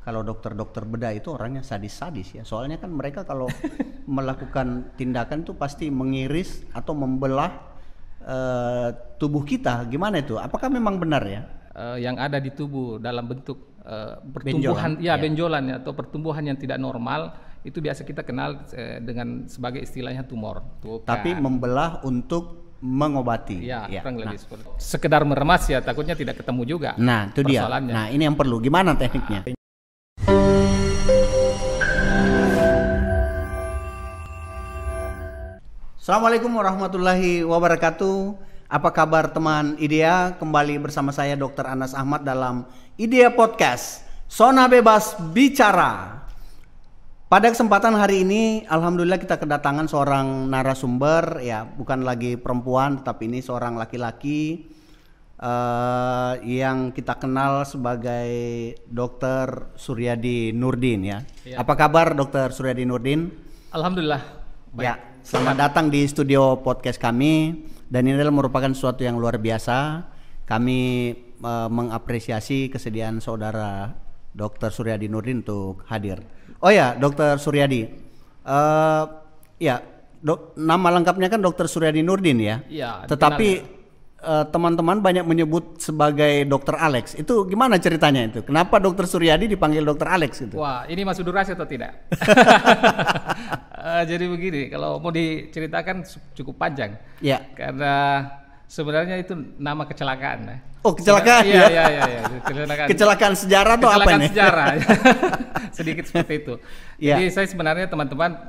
kalau dokter-dokter bedah itu orangnya sadis-sadis ya. Soalnya kan mereka kalau melakukan tindakan itu pasti mengiris atau membelah tubuh kita. Gimana itu? Apakah memang benar ya? Yang ada di tubuh dalam bentuk pertumbuhan, benjolan ya, atau pertumbuhan yang tidak normal, itu biasa kita kenal dengan sebagai istilahnya tumor. Tapi membelah untuk mengobati. Ya, kurang lebih seperti itu. Sekedar meremas ya, takutnya tidak ketemu juga. Nah, itu dia. Nah, ini yang perlu. Gimana tekniknya? Assalamualaikum warahmatullahi wabarakatuh. Apa kabar teman IDEA? Kembali bersama saya Dr. Anas Ahmad dalam IDEA Podcast, Zona Bebas Bicara. Pada kesempatan hari ini, alhamdulillah kita kedatangan seorang narasumber, ya bukan lagi perempuan, tetapi ini seorang laki-laki yang kita kenal sebagai Dr. Suryadi Nurdin ya. Apa kabar Dr. Suryadi Nurdin? Alhamdulillah. Baik. Ya, selamat datang di studio podcast kami, dan ini adalah merupakan sesuatu yang luar biasa. Kami mengapresiasi kesediaan saudara Dr. Suryadi Nurdin untuk hadir. Oh ya, Dr. Suryadi, nama lengkapnya kan Dr. Suryadi Nurdin ya. Iya. Tetapi teman-teman banyak menyebut sebagai Dr. Alex. Itu gimana ceritanya itu? Kenapa Dr. Suryadi dipanggil Dr. Alex itu? Wah, ini masuk durasi atau tidak? Jadi begini, kalau mau diceritakan cukup panjang. Ya. Karena sebenarnya itu nama kecelakaan. Ya. Oh, kecelakaan ya? Iya. Kecelakaan sejarah atau apa nih? Kecelakaan sejarah. Sedikit seperti itu. Ya. Jadi saya sebenarnya teman-teman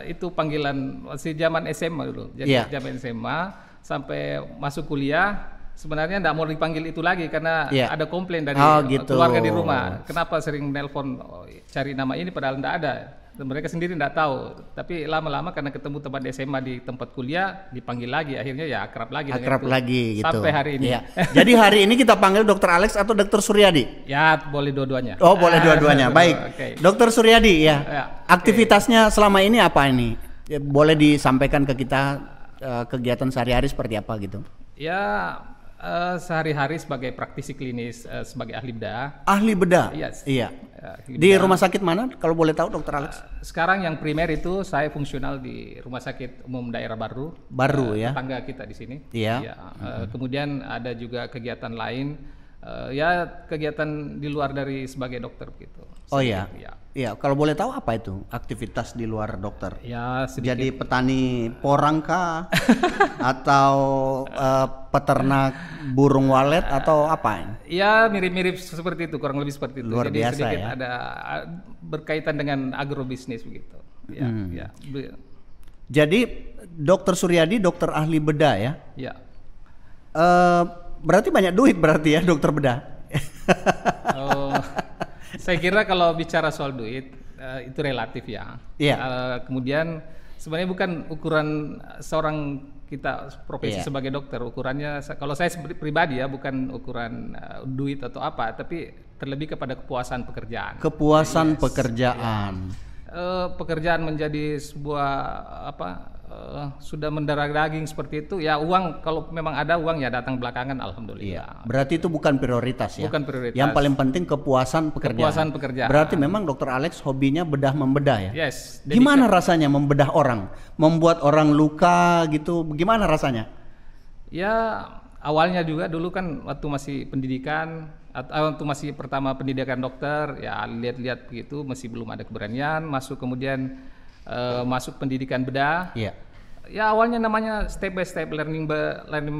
itu panggilan masih zaman SMA dulu. Jadi zaman SMA sampai masuk kuliah sebenarnya enggak mau dipanggil itu lagi karena ada komplain dari keluarga di rumah. Kenapa sering nelpon cari nama ini padahal enggak ada. Dan mereka sendiri enggak tahu. Tapi lama-lama karena ketemu teman SMA di tempat kuliah dipanggil lagi, akhirnya ya akrab lagi gitu. Sampai hari ini. Ya. Jadi hari ini kita panggil Dr. Alex atau Dr. Suryadi? Ya, boleh dua-duanya. Oh, boleh dua-duanya. Baik. Okay. Dr. Suryadi ya. Aktivitasnya selama ini apa ini? Ya, boleh disampaikan ke kita kegiatan sehari-hari seperti apa gitu? Ya, sehari-hari sebagai praktisi klinis, sebagai ahli bedah. Ahli bedah? Yes. Iya. Di rumah sakit mana kalau boleh tahu Dr. Alex? Sekarang yang primer itu saya fungsional di Rumah Sakit Umum Daerah Baru. Ya. Tetangga kita di sini. Iya. Kemudian ada juga kegiatan lain, kegiatan di luar dari sebagai dokter begitu. Oh iya. Iya, kalau boleh tahu apa itu aktivitas di luar dokter? Ya, sedikit. Jadi petani porang kah? Atau peternak burung walet atau apa? Ya, mirip-mirip seperti itu, kurang lebih seperti itu. Luar jadi biasa sedikit ya. ada berkaitan dengan agrobisnis begitu. Ya. Jadi Dr. Suryadi dokter ahli bedah ya? Ya. Berarti banyak duit berarti ya dokter bedah? Oh, saya kira kalau bicara soal duit itu relatif ya. Kemudian sebenarnya bukan ukuran seorang kita profesi sebagai dokter, ukurannya kalau saya pribadi ya bukan ukuran duit atau apa, tapi terlebih kepada kepuasan pekerjaan. Pekerjaan. Pekerjaan menjadi sebuah sudah mendarah daging seperti itu ya. Uang kalau memang ada uang ya datang belakangan, alhamdulillah. Berarti itu bukan prioritas ya. Bukan prioritas. Yang paling penting kepuasan pekerjaan. Berarti memang Dr. Alex hobinya bedah membedah ya. Yes. Gimana rasanya membedah orang, membuat orang luka gitu? Gimana rasanya? Ya awalnya juga dulu kan waktu masih pendidikan waktu masih pertama pendidikan dokter ya lihat-lihat begitu, masih belum ada keberanian masuk, kemudian masuk pendidikan bedah. Ya awalnya namanya step by step, learning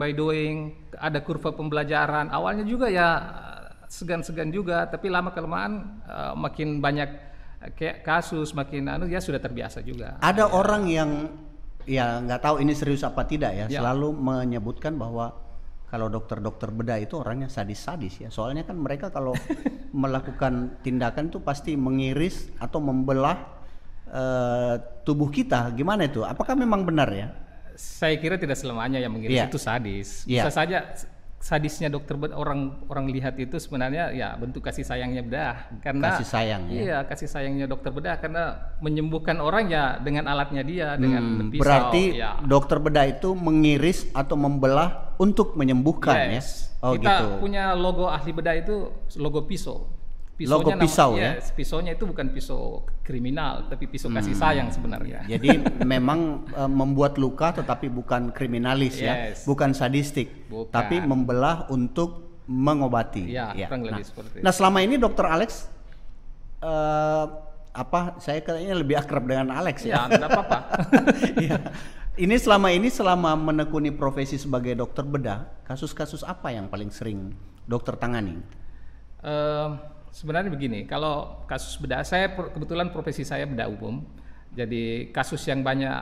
by doing, ada kurva pembelajaran. Awalnya juga ya segan-segan juga, tapi lama kelamaan makin banyak kayak kasus, makin ya sudah terbiasa juga. Ada orang yang ya nggak tahu ini serius apa tidak ya, selalu menyebutkan bahwa kalau dokter-dokter bedah itu orangnya sadis-sadis ya. Soalnya kan mereka kalau melakukan tindakan itu pasti mengiris atau membelah tubuh kita. Gimana itu? Apakah memang benar ya? Saya kira tidak selamanya yang mengiris itu sadis. Bisa saja sadisnya dokter orang lihat itu sebenarnya ya bentuk kasih sayangnya bedah. Karena kasih sayang ya. Iya, kasih sayangnya dokter bedah karena menyembuhkan orang ya dengan alatnya dia, dengan pisau. Berarti dokter bedah itu mengiris atau membelah untuk menyembuhkan ya. Oh, kita punya logo ahli bedah itu logo pisau. Logo pisau ya? Yes, pisaunya itu bukan pisau kriminal, tapi pisau kasih sayang sebenarnya. Jadi memang membuat luka tetapi bukan kriminalis ya, bukan sadistik, tapi membelah untuk mengobati. Ya, kurang lebih seperti itu. Nah selama ini Dokter Alex, saya kayaknya lebih akrab dengan Alex ya. Ya, tidak apa-apa. Ya. Ini selama menekuni profesi sebagai dokter bedah, kasus-kasus apa yang paling sering dokter tangani? Sebenarnya begini, kalau kasus bedah, saya kebetulan profesi saya bedah umum, jadi kasus yang banyak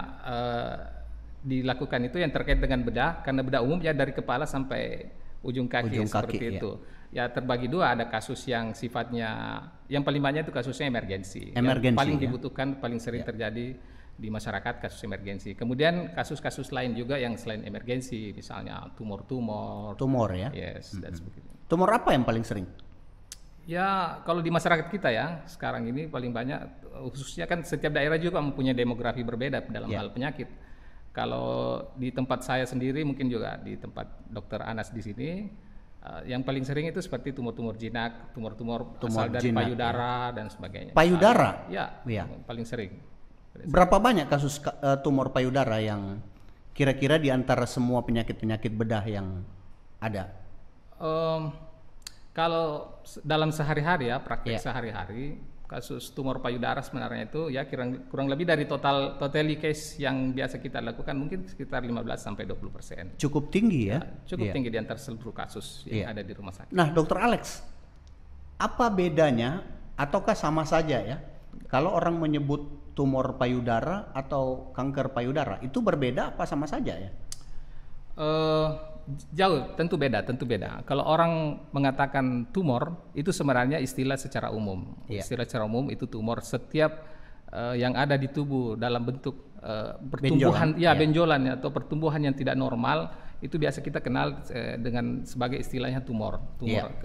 dilakukan itu yang terkait dengan bedah, karena bedah umum ya dari kepala sampai ujung kaki seperti itu. Ya terbagi dua, ada kasus yang sifatnya, yang paling banyak itu kasusnya emergensi. Yang paling dibutuhkan, paling sering terjadi di masyarakat kasus emergensi. Kemudian kasus-kasus lain juga yang selain emergensi, misalnya tumor ya. Yes, that's begitu. Tumor apa yang paling sering? Ya, kalau di masyarakat kita ya, sekarang ini paling banyak, khususnya kan setiap daerah juga mempunyai demografi berbeda dalam hal penyakit. Kalau di tempat saya sendiri, mungkin juga di tempat Dokter Anas di sini, yang paling sering itu seperti tumor-tumor jinak, tumor-tumor asal dari payudara dan sebagainya. Payudara? Ya, paling sering. Berapa banyak kasus tumor payudara yang kira-kira di antara semua penyakit-penyakit bedah yang ada? Kalau dalam sehari-hari ya, praktek sehari-hari, kasus tumor payudara sebenarnya itu ya kurang lebih dari totally case yang biasa kita lakukan mungkin sekitar 15-20%. Cukup tinggi ya? Cukup tinggi di antara seluruh kasus yang ada di rumah sakit. Nah, Dokter Alex, apa bedanya ataukah sama saja ya? Kalau orang menyebut tumor payudara atau kanker payudara, itu berbeda apa sama saja ya? Jauh, tentu beda. Kalau orang mengatakan tumor, itu sebenarnya istilah secara umum. Istilah secara umum itu tumor setiap yang ada di tubuh dalam bentuk pertumbuhan, benjolan atau pertumbuhan yang tidak normal, itu biasa kita kenal dengan sebagai istilahnya tumor.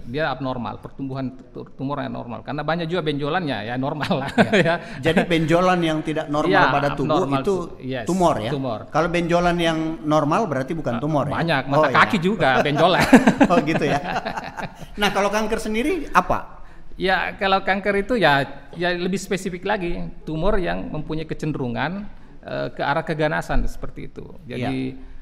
Dia abnormal, pertumbuhan tumor yang normal. Karena banyak juga benjolannya ya normal lah. Ya. Jadi benjolan yang tidak normal pada tubuh itu tumor ya. Kalau benjolan yang normal berarti bukan tumor ya. Banyak, mata kaki juga benjolan. Oh gitu ya. Nah kalau kanker sendiri apa? Ya kalau kanker itu ya lebih spesifik lagi, tumor yang mempunyai kecenderungan ke arah keganasan seperti itu. Jadi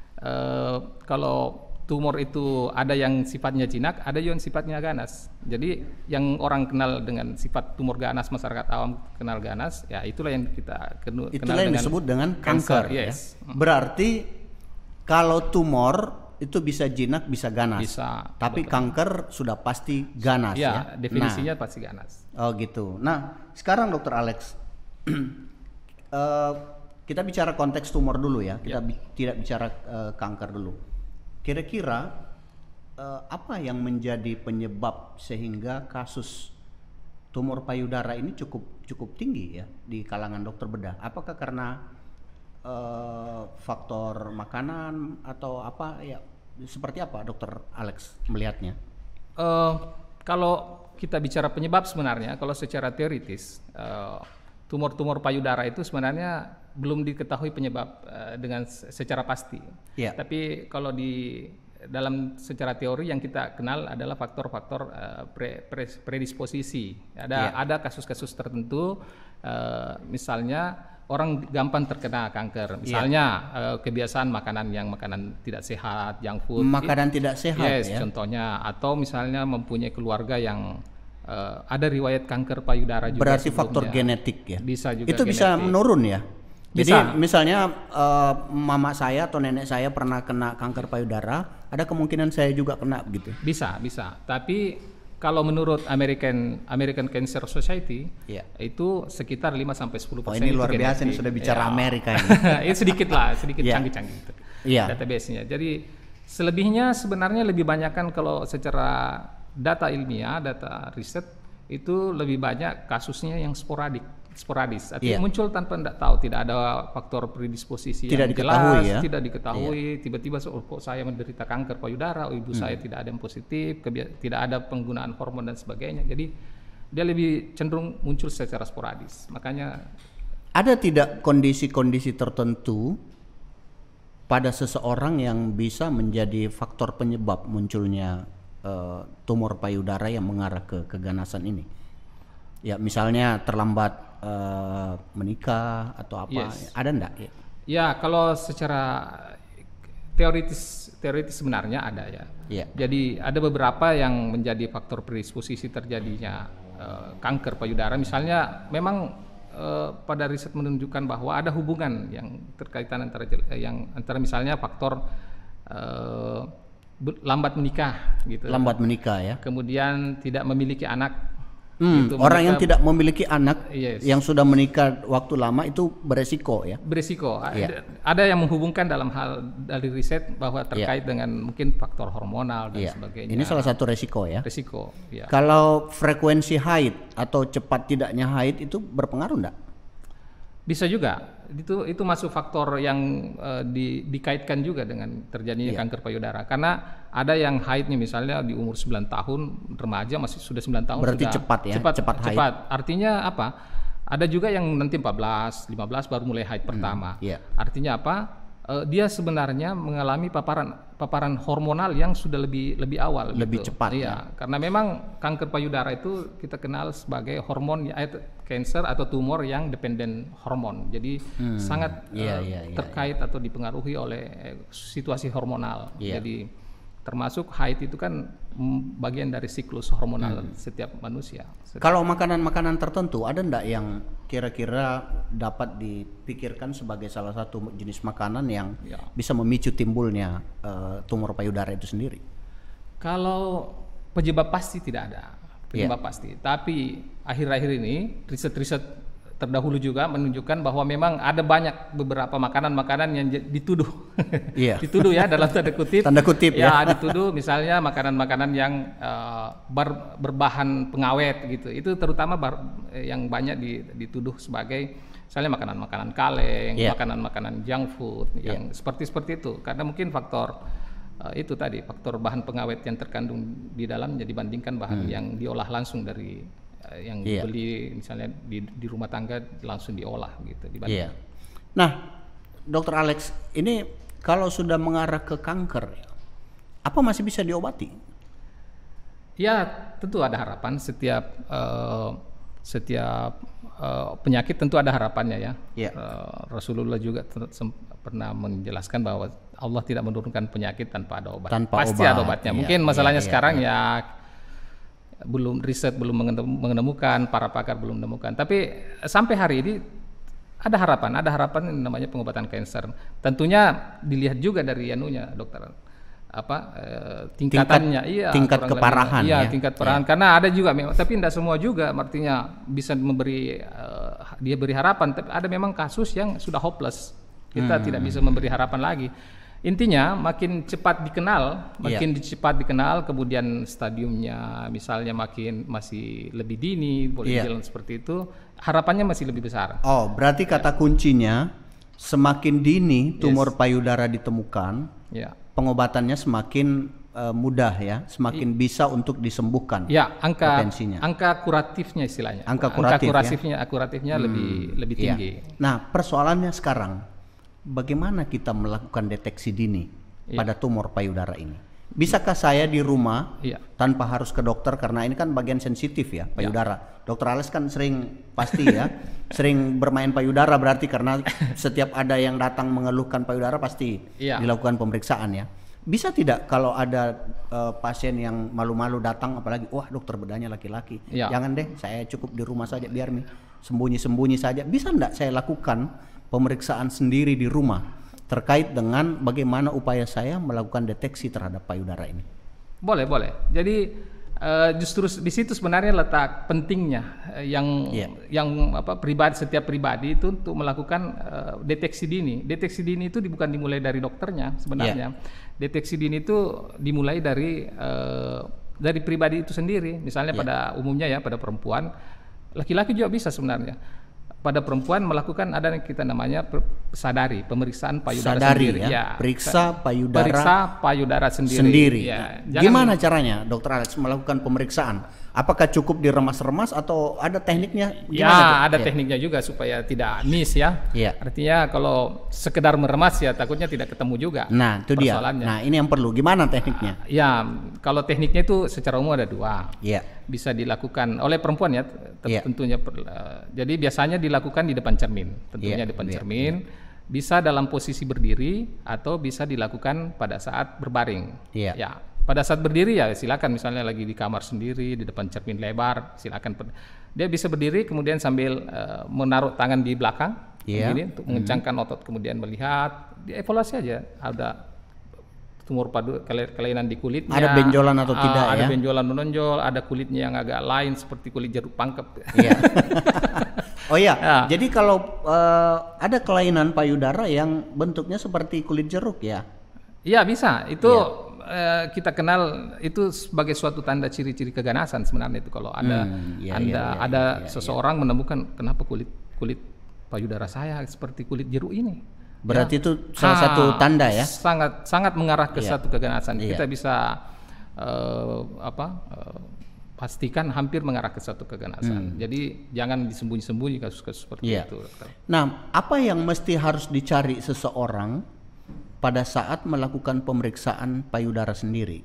kalau tumor itu ada yang sifatnya jinak, ada yang sifatnya ganas. Jadi yang orang kenal dengan sifat tumor ganas, masyarakat awam kenal ganas, ya itulah yang kita kenal yang disebut dengan kanker. Yes. Ya? Berarti kalau tumor itu bisa jinak, bisa ganas. Tapi kanker sudah pasti ganas ya. Definisinya pasti ganas. Oh gitu. Nah, sekarang Dokter Alex, kita bicara konteks tumor dulu ya. Kita tidak bicara kanker dulu. Kira-kira apa yang menjadi penyebab sehingga kasus tumor payudara ini cukup tinggi ya di kalangan dokter bedah? Apakah karena faktor makanan atau apa ya? Seperti apa Dokter Alex melihatnya? Kalau kita bicara penyebab sebenarnya, kalau secara teoritis tumor-tumor payudara itu sebenarnya belum diketahui penyebab dengan secara pasti. Tapi kalau dalam secara teori yang kita kenal adalah faktor-faktor predisposisi. Ada kasus-kasus tertentu, misalnya orang gampang terkena kanker. Misalnya kebiasaan makanan tidak sehat, junk food. Makanan tidak sehat ya. Contohnya, atau misalnya mempunyai keluarga yang ada riwayat kanker payudara juga. Berarti faktor genetik ya. Bisa juga. Itu bisa menurun ya. Jadi misalnya mama saya atau nenek saya pernah kena kanker payudara, ada kemungkinan saya juga kena begitu. Bisa. Tapi kalau menurut American Cancer Society itu sekitar 5-10%. Oh, ini luar biasa nih sudah bicara Amerika ini. Itu sedikit canggih-canggih itu. Database-nya. Jadi selebihnya sebenarnya lebih banyak kan kalau secara data ilmiah, data riset itu lebih banyak kasusnya yang sporadis. Artinya muncul tanpa tidak ada faktor predisposisi yang jelas, tidak diketahui. Tiba-tiba kok saya menderita kanker payudara, ibu saya tidak ada yang positif, tidak ada penggunaan hormon dan sebagainya. Jadi dia lebih cenderung muncul secara sporadis. Makanya ada tidak kondisi-kondisi tertentu pada seseorang yang bisa menjadi faktor penyebab munculnya tumor payudara yang mengarah ke keganasan ini? Ya, misalnya terlambat menikah atau apa, Yes. ada enggak? Ya. Ya, kalau secara teoritis sebenarnya ada ya. Iya. Jadi ada beberapa yang menjadi faktor predisposisi terjadinya kanker payudara. Misalnya memang pada riset menunjukkan bahwa ada hubungan yang terkaitan antara misalnya faktor lambat menikah gitu. Lambat menikah ya. Kemudian tidak memiliki anak. Gitu, Orang yang tidak memiliki anak Yes. yang sudah menikah waktu lama itu beresiko ya. Berisiko. Iya. Ada yang menghubungkan dalam hal dari riset bahwa terkait dengan mungkin faktor hormonal dan Iya. sebagainya. Ini salah satu resiko ya. Risiko. Ya. Kalau frekuensi haid atau cepat tidaknya haid itu berpengaruh enggak? Bisa juga. Itu masuk faktor yang dikaitkan juga dengan terjadinya kanker payudara. Karena ada yang haidnya misalnya di umur 9 tahun, remaja masih sudah 9 tahun. Berarti sudah cepat ya, cepat haid. Artinya apa? Ada juga yang nanti 14, 15 baru mulai haid pertama. Iya. Artinya apa? Dia sebenarnya mengalami paparan hormonal yang sudah lebih awal, Lebih gitu. cepat, Iya, karena memang kanker payudara itu kita kenal sebagai hormon cancer atau tumor yang dependen hormon. Jadi sangat terkait atau dipengaruhi oleh situasi hormonal. Iya. Jadi termasuk haid itu kan bagian dari siklus hormonal setiap manusia. Kalau makanan-makanan tertentu ada enggak yang kira-kira dapat dipikirkan sebagai salah satu jenis makanan yang bisa memicu timbulnya tumor payudara itu sendiri? Kalau penyebab pasti tidak ada, penyebab pasti. Tapi akhir-akhir ini riset-riset terdahulu juga menunjukkan bahwa memang ada banyak beberapa makanan-makanan yang dituduh, dituduh ya dalam tanda kutip. Tanda kutip ya. Dituduh misalnya makanan-makanan yang berbahan pengawet gitu. Itu terutama yang banyak dituduh sebagai misalnya makanan-makanan kaleng, makanan-makanan junk food yang seperti itu. Karena mungkin faktor itu tadi faktor bahan pengawet yang terkandung di dalamnya dibandingkan bahan yang diolah langsung dari yang dibeli misalnya di rumah tangga langsung diolah gitu dibanding. Nah, Dokter Alex, ini kalau sudah mengarah ke kanker, apa masih bisa diobati? Ya, tentu ada harapan. Setiap penyakit tentu ada harapannya ya. Rasulullah juga pernah menjelaskan bahwa Allah tidak menurunkan penyakit tanpa ada obat. Pasti ada obatnya. Mungkin masalahnya sekarang riset belum menemukan, para pakar belum menemukan. Tapi sampai hari ini ada harapan yang namanya pengobatan kanker. Tentunya dilihat juga dari dokter. Tingkatannya, tingkat keparahan tingkat keparahan. Karena ada juga, tapi tidak semua juga artinya bisa dia beri harapan. Tapi ada memang kasus yang sudah hopeless. Kita tidak bisa memberi harapan lagi. Intinya makin cepat dikenal, kemudian stadiumnya misalnya masih lebih dini, boleh jalan seperti itu, harapannya masih lebih besar. Oh, berarti kata kuncinya semakin dini tumor payudara ditemukan, pengobatannya semakin mudah ya, semakin bisa untuk disembuhkan. Ya, angka kuratifnya istilahnya. Angka kuratifnya lebih tinggi. Nah, persoalannya sekarang bagaimana kita melakukan deteksi dini pada tumor payudara ini? Bisakah saya di rumah tanpa harus ke dokter, karena ini kan bagian sensitif ya payudara. Dokter Alex kan sering bermain payudara, berarti karena setiap ada yang datang mengeluhkan payudara pasti dilakukan pemeriksaan ya. Bisa tidak kalau ada pasien yang malu-malu datang, apalagi wah dokter bedanya laki-laki, jangan deh saya cukup di rumah saja biar sembunyi-sembunyi saja. Bisa enggak saya lakukan pemeriksaan sendiri di rumah terkait dengan bagaimana upaya saya melakukan deteksi terhadap payudara ini? Boleh. Jadi justru di situ sebenarnya letak pentingnya setiap pribadi itu untuk melakukan deteksi dini. Deteksi dini itu bukan dimulai dari dokternya sebenarnya. Deteksi dini itu dimulai dari pribadi itu sendiri. Misalnya pada umumnya pada perempuan, laki-laki juga bisa sebenarnya. Pada perempuan melakukan ada yang kita namanya pemeriksaan payudara sendiri. Periksa payudara sendiri. Ya. Gimana caranya, Dokter Alex, melakukan pemeriksaan Apakah cukup diremas-remas atau ada tekniknya? Gimana tuh? Ya, ada tekniknya juga supaya tidak miss ya. Iya. Artinya kalau sekedar meremas ya takutnya tidak ketemu juga. Nah, itu dia. persoalannya. Nah, ini yang perlu. Gimana tekniknya? Ya, kalau tekniknya itu secara umum ada 2. Iya. Bisa dilakukan oleh perempuan ya, Iya. tentunya. Jadi biasanya dilakukan di depan cermin, tentunya Iya, depan iya, cermin. Bisa dalam posisi berdiri atau bisa dilakukan pada saat berbaring. Iya. Ya, pada saat berdiri ya silakan, misalnya lagi di kamar sendiri di depan cermin lebar, silakan. Dia bisa berdiri kemudian sambil menaruh tangan di belakang, Iya. begini, untuk mengencangkan otot, kemudian melihat, dievaluasi aja ada tumor padu kelainan di kulitnya, Ada benjolan atau tidak ada ya? benjolan menonjol, ada kulitnya yang agak lain seperti kulit jeruk pangkep. Iya. Oh iya, Ya. jadi kalau ada kelainan payudara yang bentuknya seperti kulit jeruk ya? Iya bisa, itu kita kenal itu sebagai suatu tanda ciri-ciri keganasan sebenarnya itu kalau ada ada seseorang menemukan kenapa kulit payudara saya seperti kulit jeruk ini. Berarti itu salah satu tanda ya? Sangat mengarah ke satu keganasan. Iya. Kita bisa pastikan hampir mengarah ke satu keganasan. Jadi jangan disembunyi-sembunyi kasus-kasus seperti itu. Dokter. Nah, apa yang mesti harus dicari seseorang pada saat melakukan pemeriksaan payudara sendiri?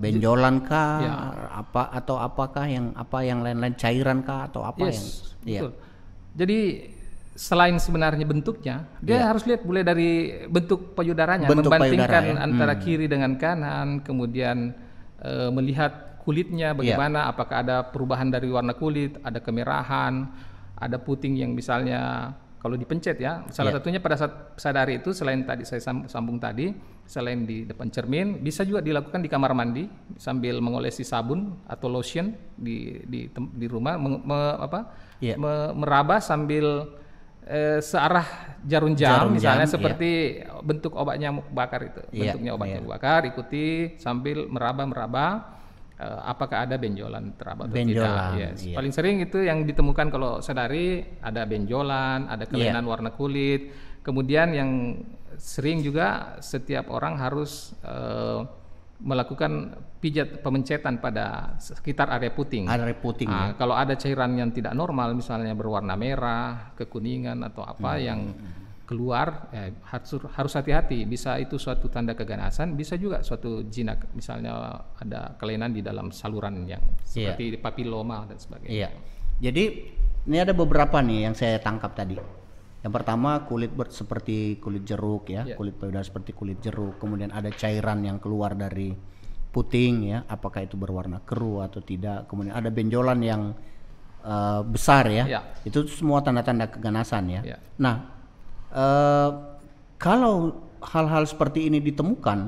Benjolan kah, apa atau apakah yang lain-lain, cairan kah atau apa yang? Betul. Jadi selain sebenarnya bentuknya, dia harus lihat mulai dari bentuk payudaranya, membandingkan antara kiri dengan kanan, kemudian melihat kulitnya bagaimana, apakah ada perubahan dari warna kulit, ada kemerahan, ada puting yang misalnya kalau dipencet ya, salah satunya pada saat sadari itu selain tadi saya sambung tadi, selain di depan cermin, bisa juga dilakukan di kamar mandi sambil mengolesi sabun atau lotion di rumah, meraba sambil searah jarum jam misalnya seperti bentuk obat nyamuk bakar itu, bentuknya obat nyamuk bakar, ikuti sambil meraba apakah ada benjolan teraba atau tidak. Yes. Paling sering itu yang ditemukan kalau sadari ada benjolan, ada kelainan warna kulit. Kemudian yang sering juga setiap orang harus melakukan pijat pemencetan pada sekitar area puting. Area puting. Kalau ada cairan yang tidak normal, misalnya berwarna merah, kekuningan atau apa yang keluar, harus hati-hati. Bisa itu suatu tanda keganasan, bisa juga suatu jinak, misalnya ada kelainan di dalam saluran yang seperti papiloma dan sebagainya. Jadi ini ada beberapa nih yang saya tangkap tadi. Yang pertama kulit seperti kulit jeruk ya, kulit payudara seperti kulit jeruk. Kemudian ada cairan yang keluar dari puting ya, apakah itu berwarna keruh atau tidak. Kemudian ada benjolan yang besar ya, itu semua tanda-tanda keganasan ya. Nah, kalau hal-hal seperti ini ditemukan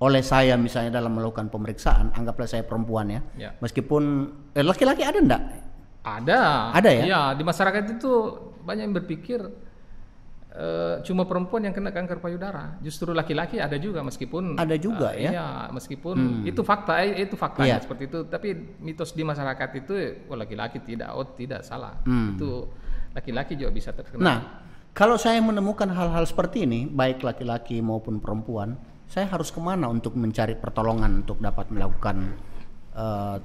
oleh saya misalnya dalam melakukan pemeriksaan, anggaplah saya perempuan ya, meskipun laki-laki ada enggak? Ada ya? Iya, di masyarakat itu banyak yang berpikir cuma perempuan yang kena kanker payudara. Justru laki-laki ada juga, meskipun ada juga ya. Iya, meskipun itu faktanya seperti itu. Tapi mitos di masyarakat itu laki-laki tidak salah. Itu laki-laki juga bisa terkena. Nah, kalau saya menemukan hal-hal seperti ini, baik laki-laki maupun perempuan, saya harus kemana untuk mencari pertolongan untuk dapat melakukan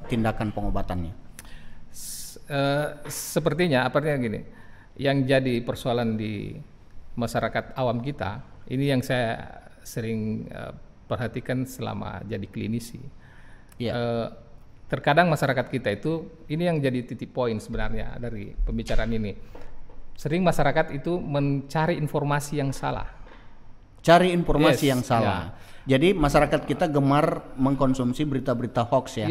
tindakan pengobatannya? Sepertinya gini, yang jadi persoalan di masyarakat awam kita, ini yang saya sering perhatikan selama jadi klinisi. Terkadang masyarakat kita itu, ini yang jadi titik poin sebenarnya dari pembicaraan ini. Sering masyarakat itu mencari informasi yang salah. Cari informasi yang salah. Jadi masyarakat kita gemar mengkonsumsi berita-berita hoax ya.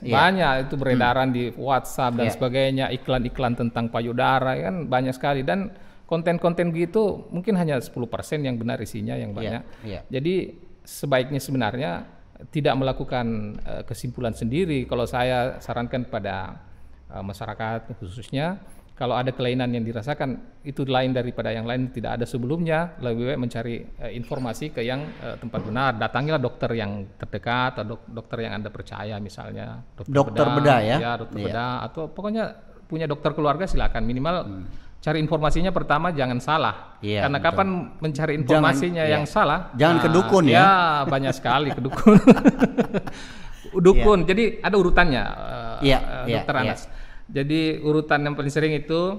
Banyak itu beredaran di WhatsApp dan sebagainya, iklan-iklan tentang payudara kan banyak sekali, dan konten-konten gitu mungkin hanya 10% yang benar isinya, yang banyak. Jadi sebaiknya sebenarnya tidak melakukan kesimpulan sendiri. Kalau saya sarankan pada masyarakat khususnya, kalau ada kelainan yang dirasakan itu lain daripada yang lain, tidak ada sebelumnya, lebih baik mencari informasi ke yang tempat benar. Datangilah dokter yang terdekat atau dokter yang Anda percaya, misalnya dokter bedah ya, dokter bedah, atau pokoknya punya dokter keluarga silakan. Minimal cari informasinya pertama, jangan salah. Karena kapan mencari informasinya yang salah? Jangan ke dukun ya. Banyak sekali ke dukun. dukun. Jadi ada urutannya, Dokter iya. Anas. Jadi urutan yang paling sering itu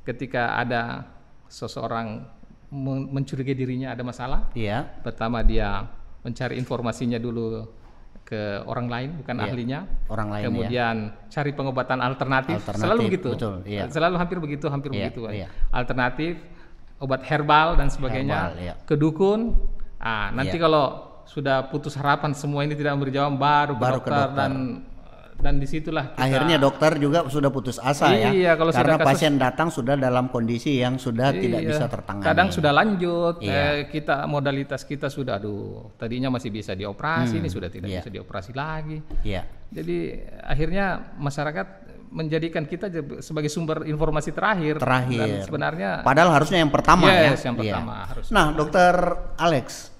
ketika ada seseorang mencurigai dirinya ada masalah. Iya. Pertama dia mencari informasinya dulu ke orang lain, bukan ahlinya. Orang lain. Kemudian cari pengobatan alternatif. Selalu begitu. Betul, iya. Selalu hampir begitu. Iya. Alternatif, obat herbal dan sebagainya. Ke dukun. Nanti kalau sudah putus harapan semua ini tidak berjawab, baru ke dokter. Dan disitulah kita, akhirnya dokter juga sudah putus asa kalau karena sudah pasien datang sudah dalam kondisi yang sudah tidak bisa tertangani. Kadang sudah lanjut, kita modalitas kita sudah, tadinya masih bisa dioperasi, ini sudah tidak bisa dioperasi lagi. Jadi akhirnya masyarakat menjadikan kita sebagai sumber informasi terakhir. Dan sebenarnya padahal harusnya yang pertama yang pertama. Nah, Dokter Alex,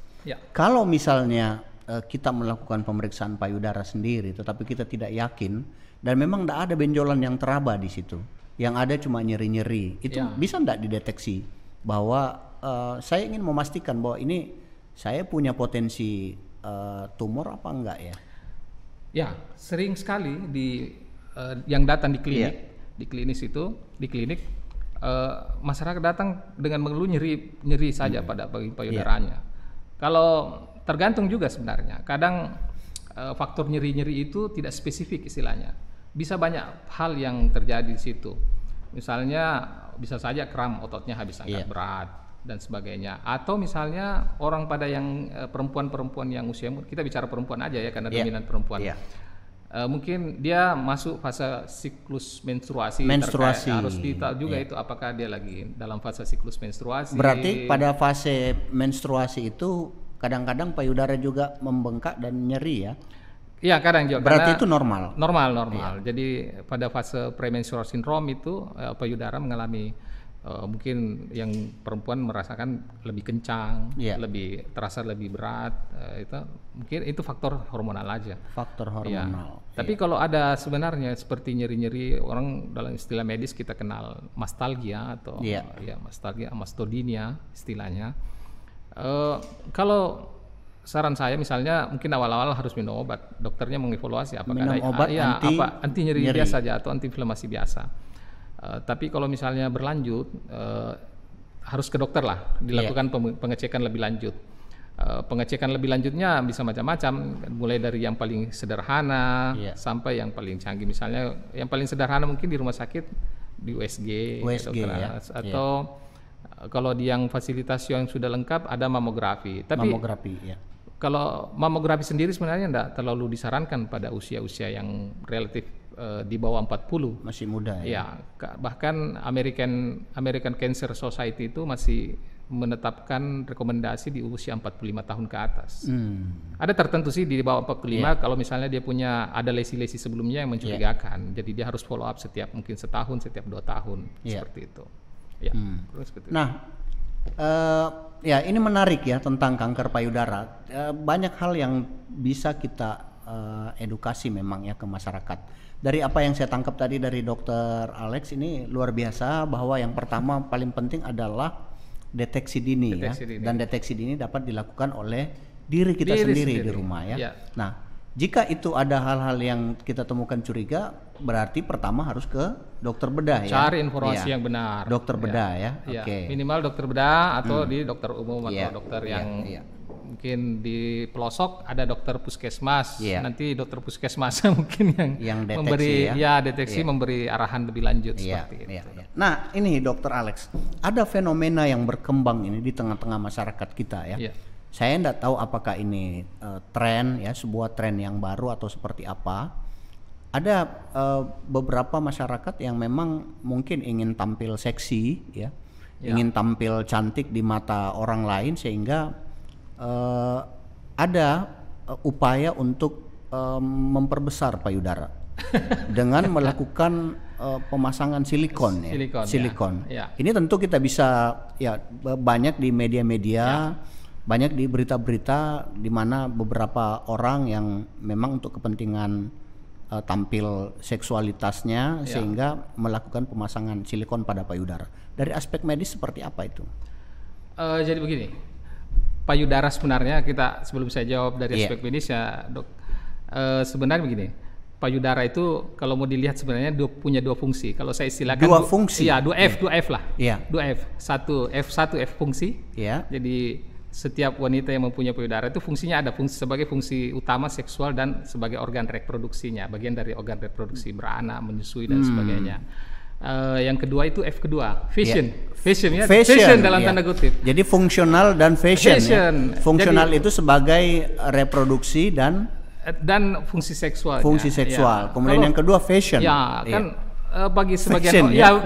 kalau misalnya kita melakukan pemeriksaan payudara sendiri, tetapi kita tidak yakin dan memang tidak ada benjolan yang teraba di situ, yang ada cuma nyeri-nyeri, itu bisa tidak dideteksi bahwa saya ingin memastikan bahwa ini saya punya potensi tumor apa enggak ya? Ya, sering sekali yang datang di klinik, di klinik masyarakat datang dengan mengeluh nyeri saja pada payudaranya. Kalau tergantung juga sebenarnya. Kadang faktor nyeri-nyeri itu tidak spesifik istilahnya. Bisa banyak hal yang terjadi di situ. Misalnya bisa saja kram ototnya habis angkat berat dan sebagainya. Atau misalnya orang pada yang perempuan-perempuan yang usia muda, kita bicara perempuan aja ya karena dominan perempuan. Mungkin dia masuk fase siklus menstruasi. Harus ditahu juga itu apakah dia lagi dalam fase siklus menstruasi. Berarti pada fase menstruasi itu kadang-kadang payudara juga membengkak dan nyeri ya? Iya, kadang juga. Berarti itu normal? Normal. Jadi pada fase premenstrual syndrome itu payudara mengalami mungkin yang perempuan merasakan lebih kencang, lebih terasa lebih berat. Mungkin itu faktor hormonal aja. Faktor hormonal. Tapi kalau ada sebenarnya seperti nyeri-nyeri, orang dalam istilah medis kita kenal mastalgia atau mastalgia, mastodynia istilahnya. Kalau saran saya misalnya mungkin awal-awal harus minum obat, dokternya mengevaluasi apakah minum obat anti nyeri biasa saja atau anti inflamasi biasa. Tapi kalau misalnya berlanjut harus ke dokter lah, dilakukan pengecekan lebih lanjut. Pengecekan lebih lanjutnya bisa macam-macam, mulai dari yang paling sederhana sampai yang paling canggih. Misalnya yang paling sederhana mungkin di rumah sakit di USG atau kalau di yang fasilitas yang sudah lengkap ada mamografi. Tapi kalau mamografi sendiri sebenarnya tidak terlalu disarankan pada usia-usia yang relatif di bawah 40. Masih muda ya. Bahkan American Cancer Society itu masih menetapkan rekomendasi di usia 45 tahun ke atas. Ada tertentu sih di bawah 45 kalau misalnya dia punya ada lesi-lesi sebelumnya yang mencurigakan. Jadi dia harus follow up setiap mungkin setahun, setiap 2 tahun seperti itu. Nah, ini menarik ya tentang kanker payudara. Banyak hal yang bisa kita edukasi memang ya ke masyarakat. Dari apa yang saya tangkap tadi dari Dokter Alex ini luar biasa, bahwa yang pertama paling penting adalah deteksi dini. Dan deteksi dini dapat dilakukan oleh diri kita sendiri di rumah ya. Nah, jika itu ada hal-hal yang kita temukan curiga, berarti pertama harus ke dokter bedah Cari informasi yang benar. Dokter bedah ya. Minimal dokter bedah atau di dokter umum atau dokter yang mungkin di pelosok ada dokter puskesmas. Nanti dokter puskesmas mungkin yang deteksi, memberi deteksi memberi arahan lebih lanjut seperti itu. Nah, ini Dokter Alex, ada fenomena yang berkembang ini di tengah-tengah masyarakat kita ya. Saya tidak tahu apakah ini tren ya, sebuah tren yang baru atau seperti apa. Ada beberapa masyarakat yang memang mungkin ingin tampil seksi ya, ingin tampil cantik di mata orang lain, sehingga ada upaya untuk memperbesar payudara dengan melakukan pemasangan silikon. Ini tentu kita bisa banyak di media-media. Banyak di berita-berita di mana beberapa orang yang memang untuk kepentingan tampil seksualitasnya sehingga melakukan pemasangan silikon pada payudara. Dari aspek medis seperti apa itu? Jadi begini, payudara sebenarnya kita sebelum saya jawab dari aspek medis ya dok, Sebenarnya begini, payudara itu kalau mau dilihat sebenarnya punya dua fungsi. Kalau saya istilahkan Dua fungsi. Iya, dua F lah. Iya. Dua F. Satu F fungsi. Iya. Jadi setiap wanita yang mempunyai payudara itu fungsinya ada sebagai fungsi utama seksual dan sebagai organ reproduksinya, bagian dari organ reproduksi, beranak, menyusui dan sebagainya. Yang kedua itu F kedua, fashion. Fashion ya, fashion dalam tanda kutip. Jadi fungsional dan fashion. Fashion. Ya? Fungsional Jadi, itu sebagai reproduksi dan fungsi seksual. Fungsi seksual. Ya. Kemudian yang kedua fashion. Ya, kan bagi sebagian Fashion,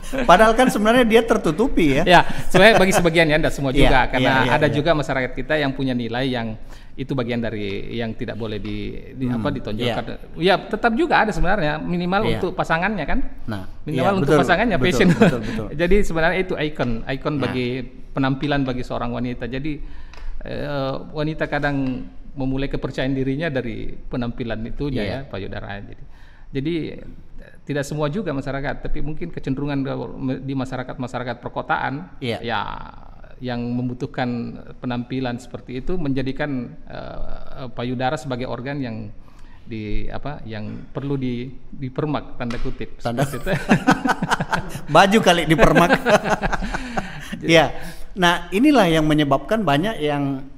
Padahal kan sebenarnya dia tertutupi ya. Ya, sebenarnya bagi sebagian ya, tidak semua juga, karena ada iya. juga masyarakat kita yang punya nilai yang itu bagian dari yang tidak boleh ditonjolkan. Ya, tetap juga ada sebenarnya minimal untuk pasangannya kan. Nah, minimal untuk betul, pasangannya betul, fashion. Betul. Jadi sebenarnya itu ikon bagi penampilan bagi seorang wanita. Jadi wanita kadang memulai kepercayaan dirinya dari penampilan itunya ya, payudara. Jadi tidak semua juga masyarakat, tapi mungkin kecenderungan di masyarakat ya perkotaan yang membutuhkan penampilan seperti itu menjadikan payudara sebagai organ yang yang perlu dipermak tanda kutip. Baju kali dipermak. Ya. Nah, inilah yang menyebabkan banyak yang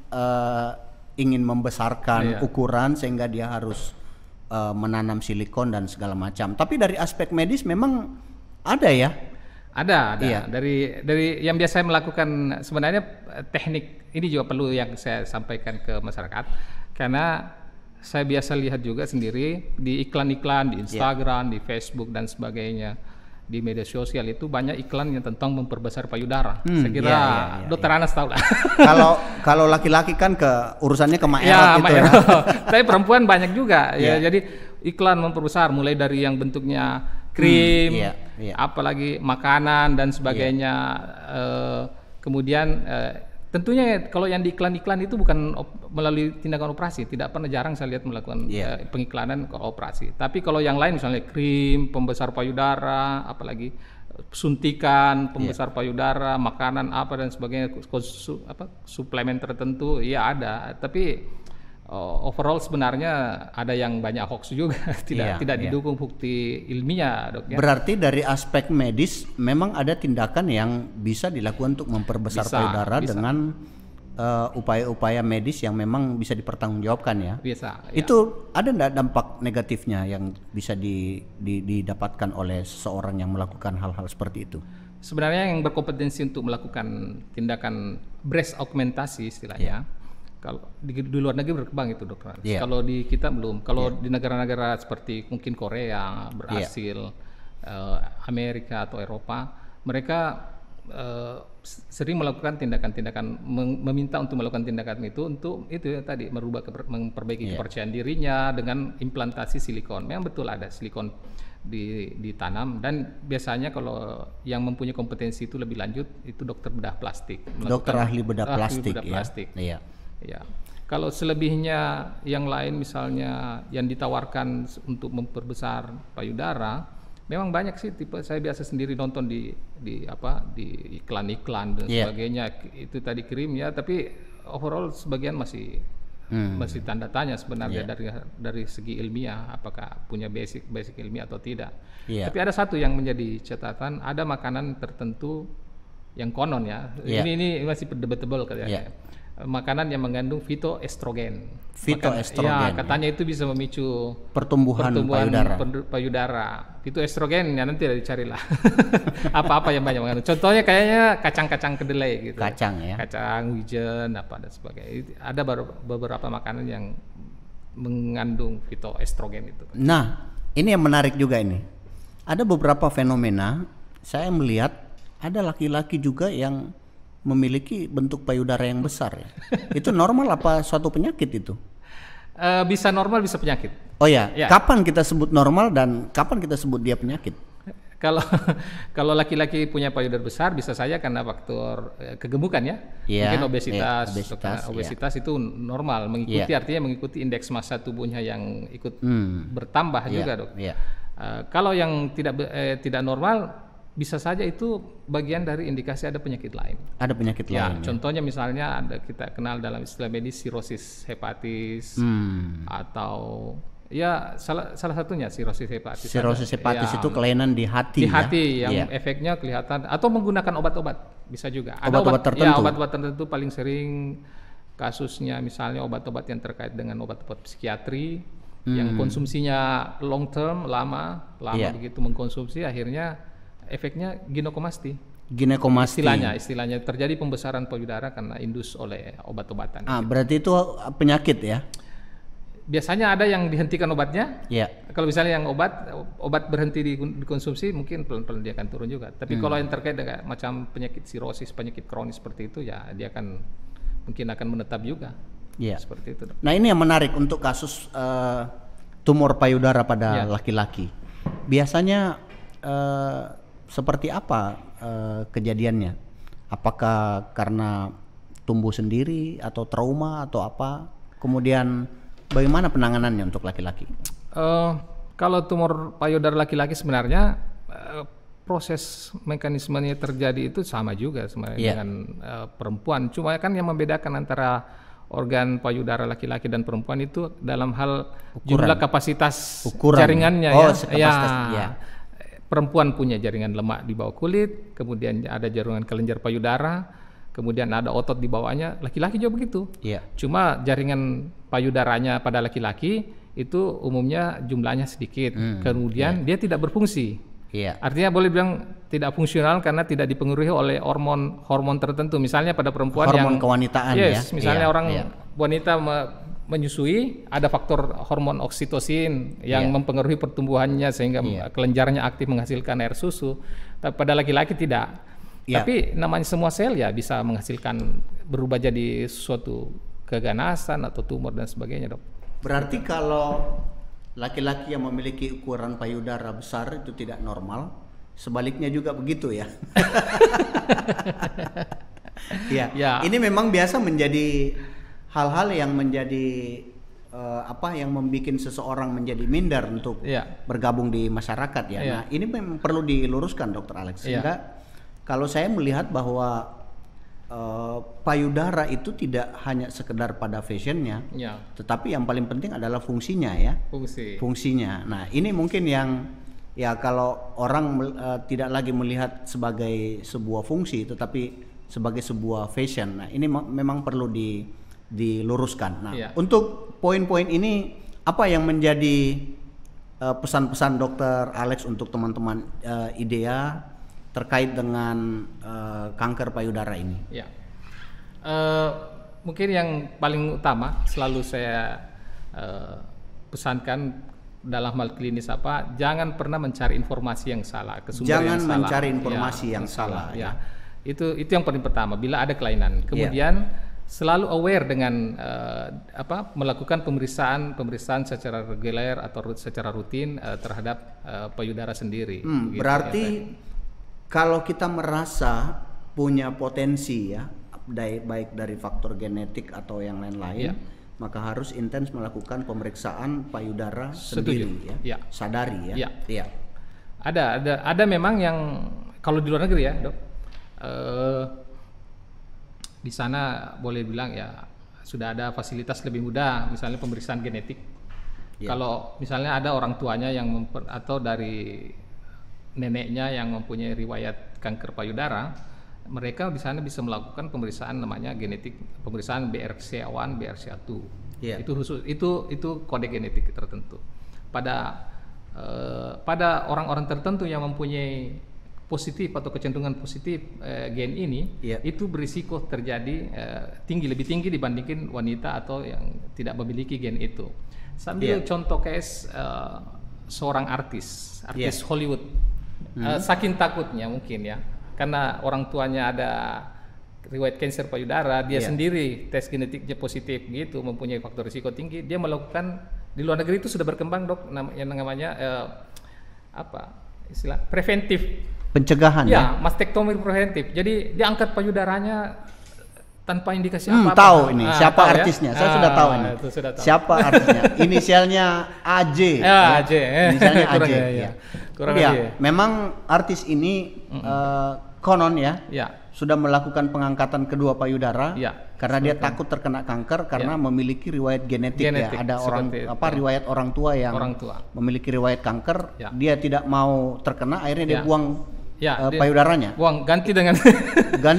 ingin membesarkan ukuran sehingga dia harus menanam silikon dan segala macam. Tapi dari aspek medis memang ada ya? Ada. Iya. Dari yang biasa saya melakukan, sebenarnya teknik ini juga perlu yang saya sampaikan ke masyarakat, karena saya biasa lihat juga sendiri di iklan-iklan di Instagram, di Facebook dan sebagainya, di media sosial itu banyak iklan yang tentang memperbesar payudara. Saya kira Dokter Anas tahu lah. Kalau laki-laki kan urusannya ke Maerot gitu ya. Tapi perempuan banyak juga ya. Jadi iklan memperbesar mulai dari yang bentuknya krim, apalagi makanan dan sebagainya. Kemudian tentunya kalau yang di iklan-iklan itu bukan melalui tindakan operasi, tidak pernah, jarang saya lihat melakukan pengiklanan ke operasi. Tapi kalau yang lain misalnya krim, pembesar payudara, apalagi suntikan pembesar payudara, makanan apa dan sebagainya, suplemen tertentu, ya ada. Tapi overall sebenarnya ada yang banyak hoax juga, tidak didukung bukti ilmiah, Dok. Ya. Berarti dari aspek medis memang ada tindakan yang bisa dilakukan untuk memperbesar payudara dengan upaya-upaya medis yang memang bisa dipertanggungjawabkan ya. Bisa. Itu ada enggak dampak negatifnya yang bisa didapatkan oleh seseorang yang melakukan hal-hal seperti itu? Sebenarnya yang berkompetensi untuk melakukan tindakan breast augmentasi istilahnya. Kalau di luar negeri berkembang itu, Dokter. Kalau di kita belum. Kalau di negara-negara seperti mungkin Korea, Brasil, Amerika atau Eropa, mereka sering melakukan tindakan-tindakan, meminta untuk melakukan tindakan itu untuk itu ya tadi, memperbaiki kepercayaan dirinya dengan implantasi silikon. Memang betul ada silikon ditanam, dan biasanya kalau yang mempunyai kompetensi itu lebih lanjut itu dokter bedah plastik. Dokter ahli bedah plastik. Iya. Ya, kalau selebihnya yang lain misalnya yang ditawarkan untuk memperbesar payudara, memang banyak sih. Saya biasa sendiri nonton di iklan-iklan dan sebagainya, itu tadi krim ya. Tapi overall sebagian masih tanda tanya sebenarnya dari segi ilmiah, apakah punya basic ilmiah atau tidak. Tapi ada satu yang menjadi catatan, ada makanan tertentu yang konon ya. Ini masih debatable katanya. Makanan yang mengandung fitoestrogen. Fitoestrogen. Katanya itu bisa memicu pertumbuhan payudara. Fitoestrogen ya nanti dicarilah. Apa-apa yang banyak mengandung. Contohnya kayaknya kacang-kacang kedelai gitu. Kacang ya. Kacang, wijen, apa dan sebagainya. Ada beberapa makanan yang mengandung fitoestrogen itu. Nah, ini yang menarik juga ini. Ada beberapa fenomena saya melihat ada laki-laki juga yang memiliki bentuk payudara yang besar ya. Itu normal apa suatu penyakit itu? Bisa normal, bisa penyakit. Oh ya, kapan kita sebut normal dan kapan kita sebut dia penyakit? Kalau laki-laki punya payudara besar bisa saja karena faktor kegemukan ya. Mungkin obesitas itu normal, artinya mengikuti indeks massa tubuhnya yang ikut bertambah juga, Dok. Kalau yang tidak normal bisa saja itu bagian dari indikasi ada penyakit lain. Ada penyakit Ya, lain. contohnya misalnya ada kita kenal dalam istilah medis sirosis hepatis atau ya salah satunya sirosis hepatis. Sirosis hepatis yang itu kelainan di hati. di hati yang Iya. efeknya kelihatan atau menggunakan obat-obat bisa juga. Ada Obat-obat tertentu. Ya, obat-obat tertentu paling sering kasusnya misalnya obat-obat yang terkait dengan obat-obat psikiatri yang konsumsinya long term lama Iya. begitu mengkonsumsi akhirnya efeknya ginekomasti. Ginekomasti. Istilahnya terjadi pembesaran payudara karena indus oleh obat-obatan. Berarti itu penyakit ya? Biasanya ada yang dihentikan obatnya. Iya. Kalau misalnya yang obat berhenti dikonsumsi mungkin pelan-pelan dia akan turun juga. Tapi kalau yang terkait dengan macam penyakit sirosis, penyakit kronis seperti itu ya dia mungkin akan menetap juga. Iya. Seperti itu. Nah, ini yang menarik untuk kasus tumor payudara pada Iya. laki-laki. Biasanya seperti apa kejadiannya? Apakah karena tumbuh sendiri atau trauma atau apa? Kemudian bagaimana penanganannya untuk laki-laki? Kalau tumor payudara laki-laki sebenarnya proses mekanismenya terjadi itu sama juga sebenarnya dengan perempuan. Cuma kan yang membedakan antara organ payudara laki-laki dan perempuan itu dalam hal jumlah kapasitas jaringannya ya. Perempuan punya jaringan lemak di bawah kulit, kemudian ada jaringan kelenjar payudara, kemudian ada otot di bawahnya. Laki-laki juga begitu. Iya. Cuma jaringan payudaranya pada laki-laki itu umumnya jumlahnya sedikit. Kemudian dia tidak berfungsi. Iya. Artinya boleh bilang tidak fungsional karena tidak dipengaruhi oleh hormon tertentu. Misalnya pada perempuan hormon kewanitaan ya. Misalnya orang wanita menyusui, ada faktor hormon oksitosin yang mempengaruhi pertumbuhannya sehingga kelenjarnya aktif menghasilkan air susu. Tapi pada laki-laki tidak. Tapi namanya semua sel ya bisa menghasilkan berubah jadi suatu keganasan atau tumor dan sebagainya, Dok. Berarti kalau laki-laki yang memiliki ukuran payudara besar itu tidak normal, sebaliknya juga begitu ya. Ya. Ini memang biasa menjadi hal-hal yang menjadi yang membuat seseorang menjadi minder untuk bergabung di masyarakat ya. Nah, ini memang perlu diluruskan, Dr. Alex. Sehingga kalau saya melihat bahwa payudara itu tidak hanya sekedar pada fashionnya, tetapi yang paling penting adalah fungsinya ya. Fungsinya. Nah, ini mungkin yang ya kalau orang tidak lagi melihat sebagai sebuah fungsi, tetapi sebagai sebuah fashion. Nah, ini memang perlu diluruskan. Nah, untuk poin-poin ini apa yang menjadi pesan-pesan Dr. Alex untuk teman-teman IDEA terkait dengan kanker payudara ini? Ya, mungkin yang paling utama selalu saya pesankan dalam hal klinis jangan pernah mencari informasi yang salah, jangan mencari informasi yang salah. Ya. Itu yang paling pertama. Bila ada kelainan, kemudian selalu aware dengan melakukan pemeriksaan secara reguler atau secara rutin terhadap payudara sendiri. Gitu, berarti kalau kita merasa punya potensi ya, baik dari faktor genetik atau yang lain-lain, maka harus intens melakukan pemeriksaan payudara sendiri ya. Sadari ya. Iya. Ada memang yang kalau di luar negeri ya, Dok. Di sana boleh bilang ya sudah ada fasilitas lebih mudah, misalnya pemeriksaan genetik. Kalau misalnya ada orang tuanya yang atau dari neneknya yang mempunyai riwayat kanker payudara, mereka di sana bisa melakukan pemeriksaan namanya genetik, pemeriksaan BRCA1, BRCA2. Itu khusus, itu kode genetik tertentu. Pada orang-orang tertentu yang mempunyai positif atau kecenderungan positif gen ini, itu berisiko terjadi lebih tinggi dibandingkan wanita atau yang tidak memiliki gen itu. Sambil contoh case seorang artis Hollywood, saking takutnya mungkin ya, karena orang tuanya ada riwayat kanker payudara, dia sendiri tes genetiknya positif gitu, mempunyai faktor risiko tinggi, dia melakukan di luar negeri itu sudah berkembang, Dok, yang namanya istilah preventif. Pencegahan ya, mastektomi preventif. Jadi diangkat payudaranya tanpa indikasi apa-apa. Tahu ini siapa tahu artisnya? Ya? Saya sudah tahu ini. Itu sudah tahu. Siapa artisnya? Inisialnya AJ. AJ. Inisialnya AJ. Kurang, Ya. Kurang Ya, lebih. memang artis ini konon ya, Ya. sudah melakukan pengangkatan kedua payudara Ya, karena dia takut terkena kanker karena memiliki riwayat genetik ya. Ada orang riwayat orang tua yang memiliki riwayat kanker, dia tidak mau terkena, akhirnya dia buang payudaranya. Buang, ganti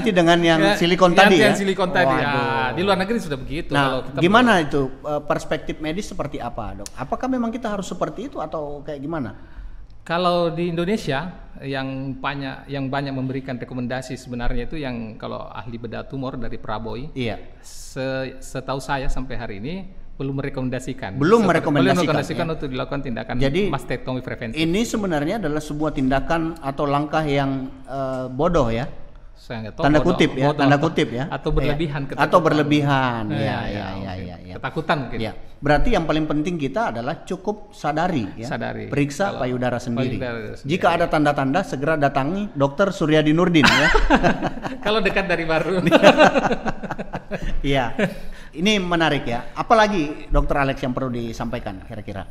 dengan yang silikon tadi ya. Yang silikon tadi. Di luar negeri sudah begitu. Nah, kalau gimana itu perspektif medis seperti apa, Dok? Apakah memang kita harus seperti itu atau kayak gimana? Kalau di Indonesia yang banyak memberikan rekomendasi sebenarnya itu yang kalau ahli bedah tumor dari Prabowo. Iya. Setahu saya sampai hari ini belum merekomendasikan. Belum merekomendasikan untuk dilakukan tindakan mastektomi preventif. Ini sebenarnya adalah sebuah tindakan atau langkah yang bodoh ya. Tanda kutip ya. Atau berlebihan. Ketakutan mungkin. Ya. Berarti yang paling penting kita adalah cukup sadari. Periksa payudara sendiri. Jika ada tanda-tanda segera datangi Dr. Suryadi Nurdin ya. Kalau dekat dari baru. Iya. Ini menarik ya. Apalagi Dr. Alex yang perlu disampaikan kira-kira?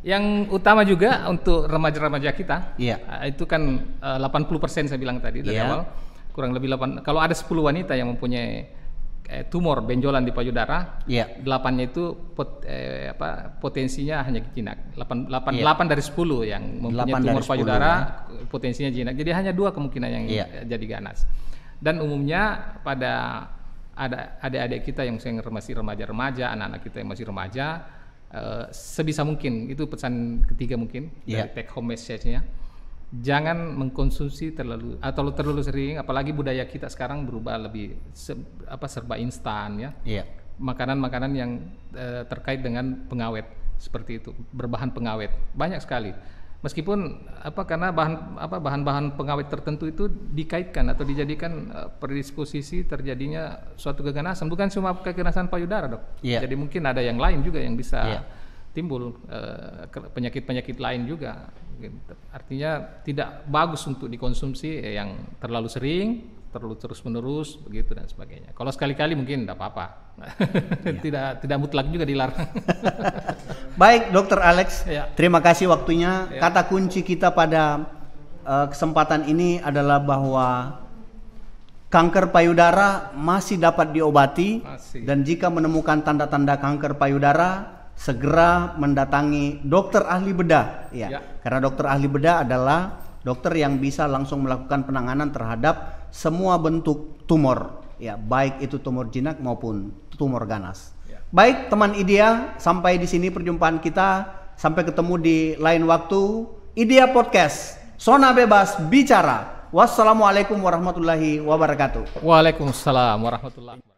Yang utama juga untuk remaja-remaja kita, itu kan 80% saya bilang tadi dari awal, kurang lebih 8. Kalau ada 10 wanita yang mempunyai tumor benjolan di payudara, 8-nya itu potensinya hanya jinak. 8 dari 10 yang mempunyai tumor payudara potensinya jinak. Jadi hanya 2 kemungkinan yang jadi ganas. Dan umumnya pada ada adik-adik kita yang masih remaja-remaja, anak-anak kita yang masih remaja, sebisa mungkin itu pesan ketiga mungkin dari take home message-nya, jangan mengkonsumsi terlalu sering, apalagi budaya kita sekarang berubah lebih serba instan ya. Makanan-makanan yang terkait dengan pengawet seperti itu, berbahan pengawet banyak sekali. Meskipun karena bahan-bahan pengawet tertentu itu dikaitkan atau dijadikan predisposisi terjadinya suatu keganasan, bukan cuma keganasan payudara, Dok. Jadi mungkin ada yang lain juga yang bisa timbul, penyakit-penyakit lain juga. Artinya tidak bagus untuk dikonsumsi yang terlalu sering, terlalu terus-menerus begitu dan sebagainya. Kalau sekali-kali mungkin tidak apa-apa. Tidak mutlak juga dilarang. Baik, Dr. Alex, terima kasih waktunya. Kata kunci kita pada kesempatan ini adalah bahwa kanker payudara masih dapat diobati. Dan jika menemukan tanda-tanda kanker payudara, segera mendatangi dokter ahli bedah. Karena dokter ahli bedah adalah dokter yang bisa langsung melakukan penanganan terhadap semua bentuk tumor, baik itu tumor jinak maupun tumor ganas. Baik teman IDEA, sampai di sini perjumpaan kita. Sampai ketemu di lain waktu. IDEA Podcast, Zona Bebas Bicara. Wassalamualaikum warahmatullahi wabarakatuh. Waalaikumsalam warahmatullahi wabarakatuh.